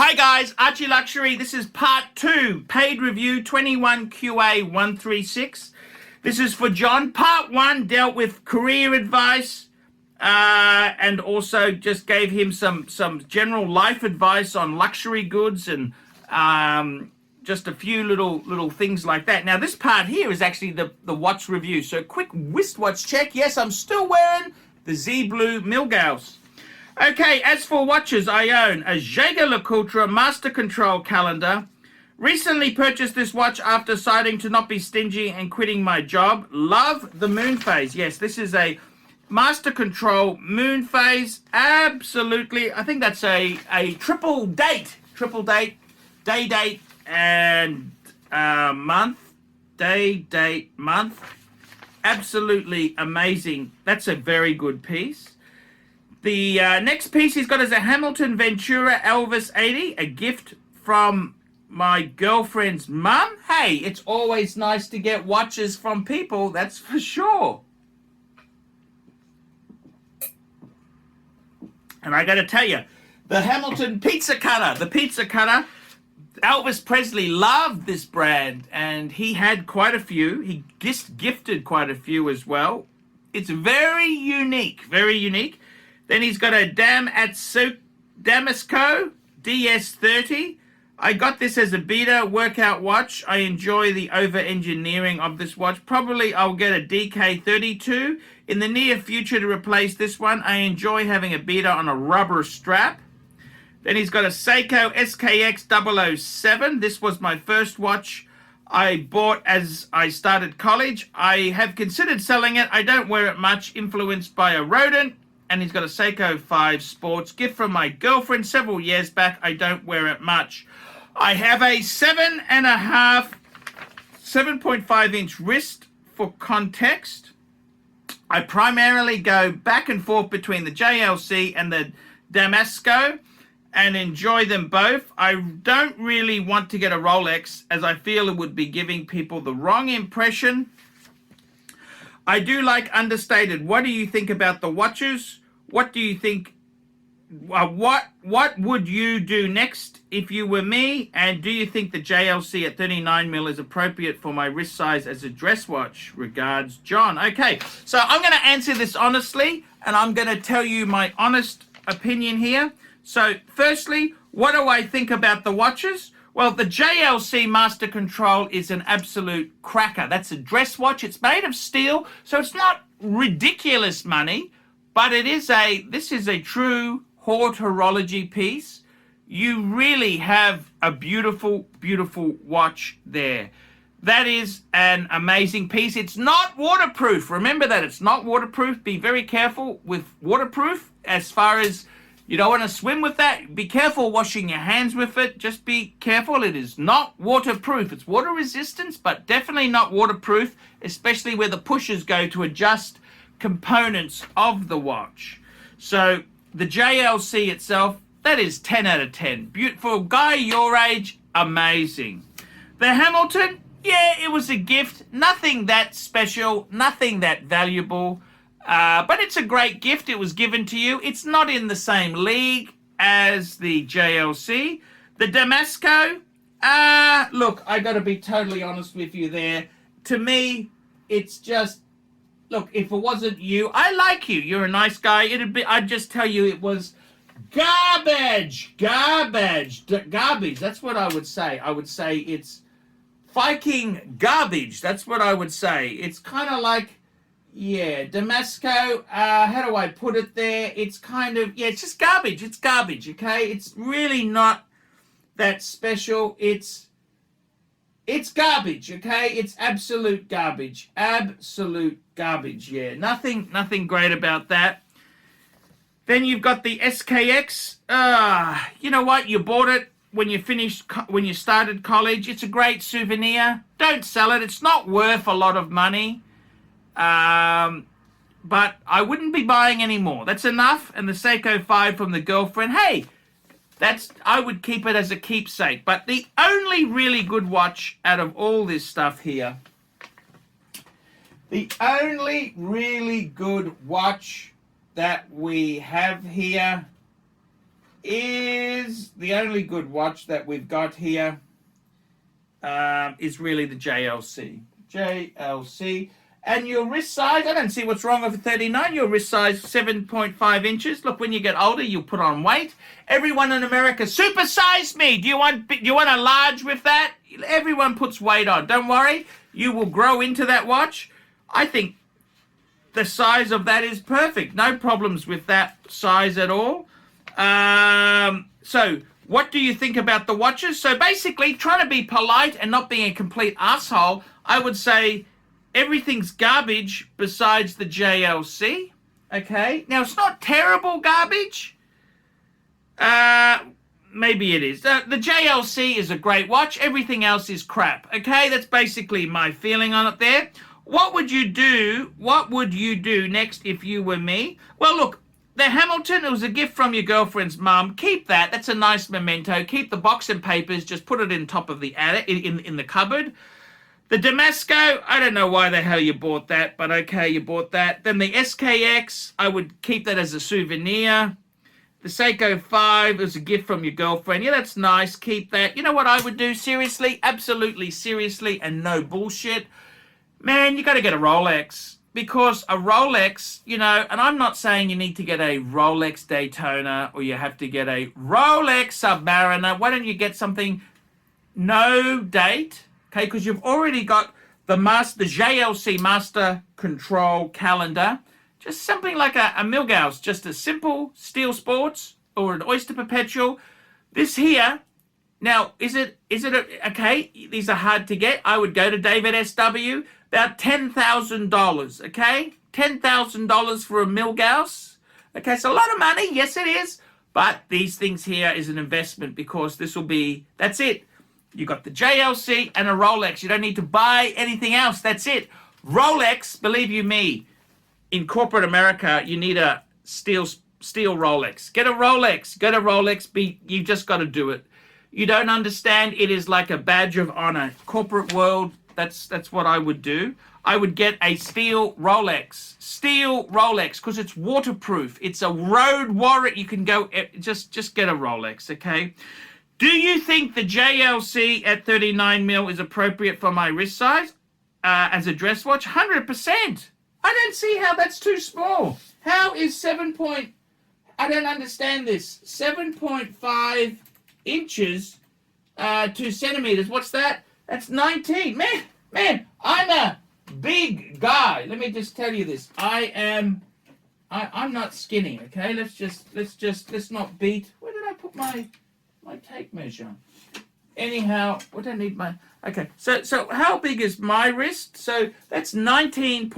Hi guys, ArchieLuxury. This is part 2, paid review 21QA136. This is for John. Part 1 dealt with career advice and also just gave him some general life advice on luxury goods and just a few little things like that. Now this part here is actually the watch review. So quick wristwatch check. Yes, I'm still wearing the Z Blue Milgauss. Okay, as for watches, I own a ArchieLuxury Master Control calendar. Recently purchased this watch after deciding to not be stingy and quitting my job. Love the moon phase. Yes, this is a Master Control moon phase. Absolutely. I think that's a triple date, day date, and month. Day, date, month. Absolutely amazing. That's a very good piece. The next piece he's got is a Hamilton Ventura Elvis 80, a gift from my girlfriend's mum. Hey, it's always nice to get watches from people, that's for sure. And I got to tell you, the Hamilton pizza cutter, Elvis Presley loved this brand, and he had quite a few. He gifted quite a few as well. It's very unique, very unique. Then he's got a Damasco DS30. I got this as a beta workout watch. I enjoy the over-engineering of this watch. Probably I'll get a DK32 in the near future to replace this one. I enjoy having a beta on a rubber strap. Then he's got a Seiko SKX 007. This was my first watch I bought as I started college. I have considered selling it. I don't wear it much, influenced by a rodent. And he's got a Seiko 5 Sports, gift from my girlfriend several years back. I don't wear it much. I have a 7.5 inch wrist for context. I primarily go back and forth between the JLC and the Damasco and enjoy them both. I don't really want to get a Rolex as I feel it would be giving people the wrong impression. I do like understated. What do you think about the watches? What do you think? What would you do next if you were me? And do you think the JLC at 39mm is appropriate for my wrist size as a dress watch? Regards, John. Okay, so I'm going to answer this honestly, and I'm going to tell you my honest opinion here. So firstly, what do I think about the watches? Well, the JLC Master Control is an absolute cracker. That's a dress watch. It's made of steel, so it's not ridiculous money, but this is a true haute horology piece. You really have a beautiful, beautiful watch there. That is an amazing piece. It's not waterproof. Remember that. It's not waterproof. Be very careful with waterproof as far as you don't want to swim with that. Be careful washing your hands with it. Just be careful. It is not waterproof. It's water resistance, but definitely not waterproof, especially where the pushers go to adjust components of the watch. So the JLC itself, that is 10 out of 10. Beautiful. Guy your age, amazing. The Hamilton, yeah, it was a gift. Nothing that special, nothing that valuable. But it's a great gift. It was given to you. It's not in the same league as the JLC. The Damasco, look, I got to be totally honest with you there. To me, it's just, look, if it wasn't you, I like you. You're a nice guy. I'd just tell you it was garbage. That's what I would say. I would say it's fucking garbage. That's what I would say. It's kind of like, yeah, Damasco, how do I put it there? It's kind of, yeah, it's just garbage. It's garbage, okay? It's really not that special. It's garbage, okay? It's absolute garbage. Absolute garbage, yeah. Nothing great about that. Then you've got the SKX. You know what? You bought it when you started college. It's a great souvenir. Don't sell it. It's not worth a lot of money. But I wouldn't be buying any more. That's enough. And the Seiko 5 from the girlfriend, hey, I would keep it as a keepsake. But the only really good watch out of all this stuff here, the only really good watch that we have here is the only good watch that we've got here is really the JLC. JLC. And your wrist size, I don't see what's wrong with 39. Your wrist size, 7.5 inches. Look, when you get older, you'll put on weight. Everyone in America, supersize me. Do you want a large with that? Everyone puts weight on. Don't worry. You will grow into that watch. I think the size of that is perfect. No problems with that size at all. So what do you think about the watches? So basically, trying to be polite and not being a complete asshole, I would say everything's garbage besides the JLC. Okay? Now, it's not terrible garbage. Maybe it is. The JLC is a great watch. Everything else is crap. Okay? That's basically my feeling on it there. What would you do? What would you do next if you were me? Well, look, the Hamilton, it was a gift from your girlfriend's mum. Keep that. That's a nice memento. Keep the box and papers. Just put it in top of the attic, in the cupboard. The Damasco, I don't know why the hell you bought that, but okay, you bought that. Then the SKX, I would keep that as a souvenir. The Seiko 5 is a gift from your girlfriend. Yeah, that's nice. Keep that. You know what I would do? Seriously, absolutely seriously, and no bullshit. Man, you got to get a Rolex. Because a Rolex, you know, and I'm not saying you need to get a Rolex Daytona or you have to get a Rolex Submariner. Why don't you get something no date? Okay, because you've already got the JLC Master Control Calendar. Just something like a Milgauss, just a simple Steel Sports or an Oyster Perpetual. This here, now, is it okay, these are hard to get. I would go to David SW, about $10,000, okay? $10,000 for a Milgauss. Okay, so a lot of money, yes it is. But these things here is an investment because this will be, that's it. You got the JLC and a Rolex. You don't need to buy anything else. That's it. Rolex, believe you me, in corporate America, you need a steel Rolex. Get a Rolex. Get a Rolex. You just got to do it. You don't understand. It is like a badge of honor. Corporate world, that's what I would do. I would get a steel Rolex. Steel Rolex, because it's waterproof. It's a road warrior. You can go, just get a Rolex, okay? Do you think the JLC at 39 mil is appropriate for my wrist size as a dress watch? 100%. I don't see how that's too small. How is I don't understand this. 7.5 inches, 2 centimeters. What's that? That's 19. Man, I'm a big guy. Let me just tell you this. I'm not skinny, okay? Let's not beat. Where did I put my tape measure? Anyhow, what do I need my... Okay, so how big is my wrist? So that's 19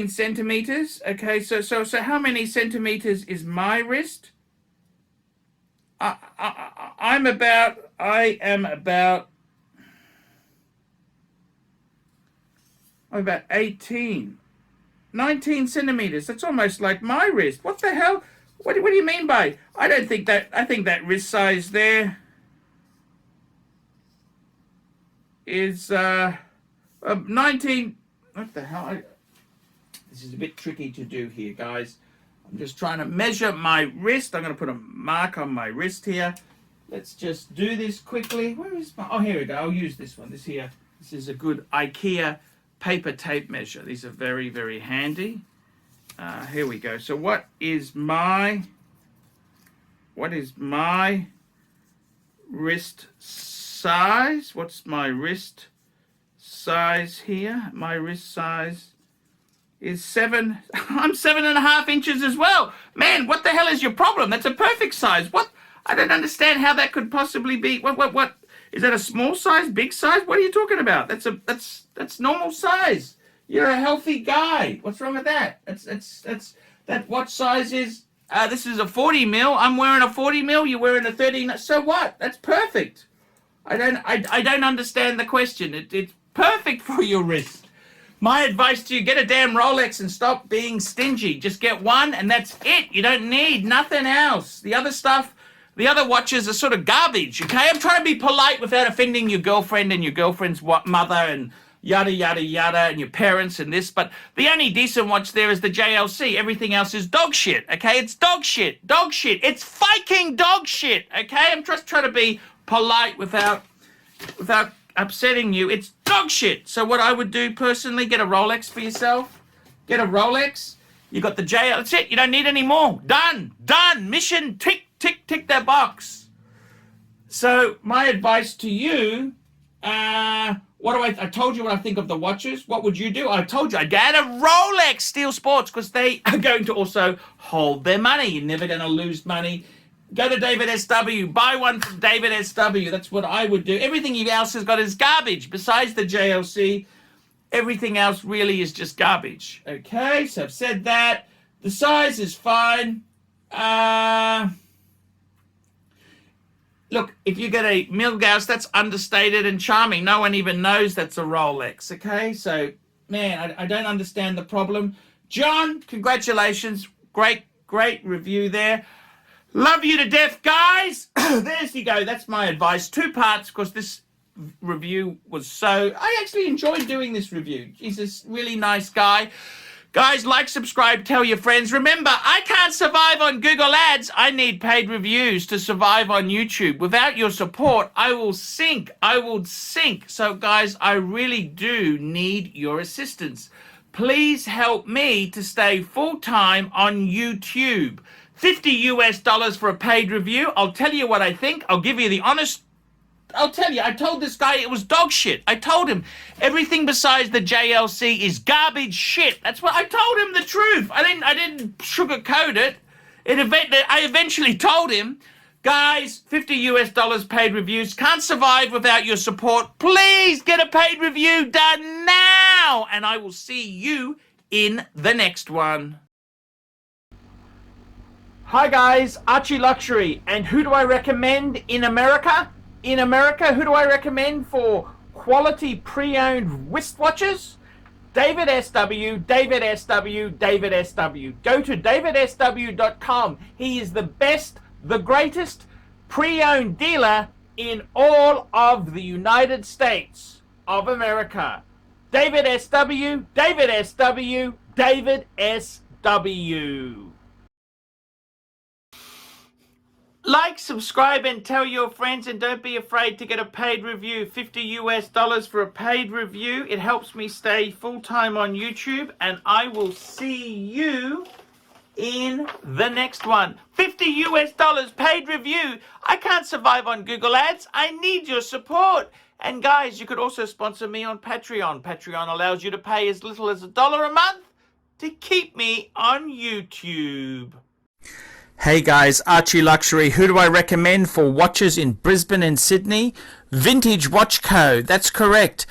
centimeters. Okay, so how many centimeters is my wrist? I am about 18. 19 centimeters. That's almost like my wrist. What the hell? What do you mean by? I think that wrist size there is 19. What the hell? This is a bit tricky to do here, guys. I'm just trying to measure my wrist. I'm going to put a mark on my wrist here. Let's just do this quickly. Where is my... Oh, here we go. I'll use this one. This here. This is a good IKEA paper tape measure. These are very, very handy. Here we go. So what is my wrist size? What's my wrist size here? My wrist size is 7. I'm 7.5 inches as well. Man, what the hell is your problem? That's a perfect size. What? I don't understand how that could possibly be. What? Is that a small size, big size? What are you talking about? That's normal size. You're a healthy guy. What's wrong with that? That what size is? This is a 40 mil. I'm wearing a 40 mil. You're wearing a 30. So what? That's perfect. I don't understand the question. It's perfect for your wrist. My advice to you, get a damn Rolex and stop being stingy. Just get one and that's it. You don't need nothing else. The other stuff, the other watches are sort of garbage, okay? I'm trying to be polite without offending your girlfriend and your girlfriend's mother and yada, yada, yada, and your parents and this. But the only decent watch there is the JLC. Everything else is dog shit, okay? It's dog shit, dog shit. It's fucking dog shit, okay? I'm just trying to be polite without upsetting you. It's dog shit. So what I would do personally, get a Rolex for yourself. Get a Rolex. You got the JL. That's it. You don't need any more. Done. Done. Mission. Tick, tick, tick that box. So my advice to you, I told you what I think of the watches. What would you do? I told you I'd get a Rolex Steel Sports because they are going to also hold their money. You're never going to lose money. Go to David SW. Buy one from David SW. That's what I would do. Everything else has got is garbage. Besides the JLC, everything else really is just garbage. Okay, so I've said that. The size is fine. Look, if you get a Milgauss, that's understated and charming. No one even knows that's a Rolex. Okay, so, man, I don't understand the problem. John, congratulations. Great review there. Love you to death, guys. There you go. That's my advice. 2 parts, because this review was I actually enjoyed doing this review. He's a really nice guy. Guys, like, subscribe, tell your friends. Remember, I can't survive on Google Ads. I need paid reviews to survive on YouTube. Without your support, I will sink. I will sink. So, guys, I really do need your assistance. Please help me to stay full-time on YouTube. $50 for a paid review. I'll tell you what I think. I'll give you the honest. I'll tell you, I told this guy it was dog shit. I told him everything besides the JLC is garbage shit. That's what I told him, the truth. I didn't sugarcoat it. I eventually told him, guys, $50 paid reviews. Can't survive without your support. Please get a paid review done now. And I will see you in the next one. Hi guys, ArchieLuxury, and who do I recommend in America? In America, who do I recommend for quality pre-owned wristwatches? David SW, David SW, David SW. Go to davidsw.com. He is the best, the greatest pre-owned dealer in all of the United States of America. David SW, David SW, David SW. Like, subscribe, and tell your friends, and don't be afraid to get a paid review. $50 for a paid review. It helps me stay full-time on YouTube, and I will see you in the next one. $50 paid review. I can't survive on Google Ads. I need your support. And guys, you could also sponsor me on Patreon. Patreon allows you to pay as little as $1 a month to keep me on YouTube. Hey guys, ArchieLuxury. Who do I recommend for watches in Brisbane and Sydney? Vintage Watch Co. That's correct.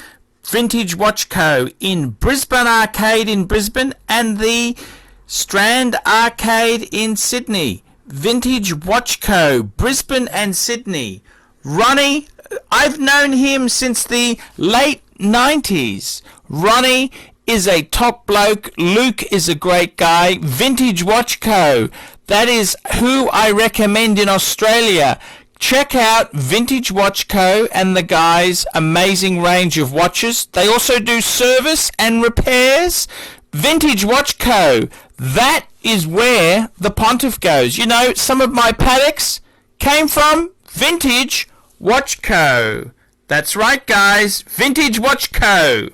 Vintage Watch Co. in Brisbane Arcade in Brisbane and the Strand Arcade in Sydney. Vintage Watch Co. Brisbane and Sydney. Ronnie, I've known him since the late 90s. Ronnie is a top bloke. Luke is a great guy. Vintage Watch Co. That is who I recommend in Australia. Check out Vintage Watch Co. and the guys' amazing range of watches. They also do service and repairs. Vintage Watch Co. That is where the pontiff goes. You know, some of my Pateks came from Vintage Watch Co. That's right, guys. Vintage Watch Co.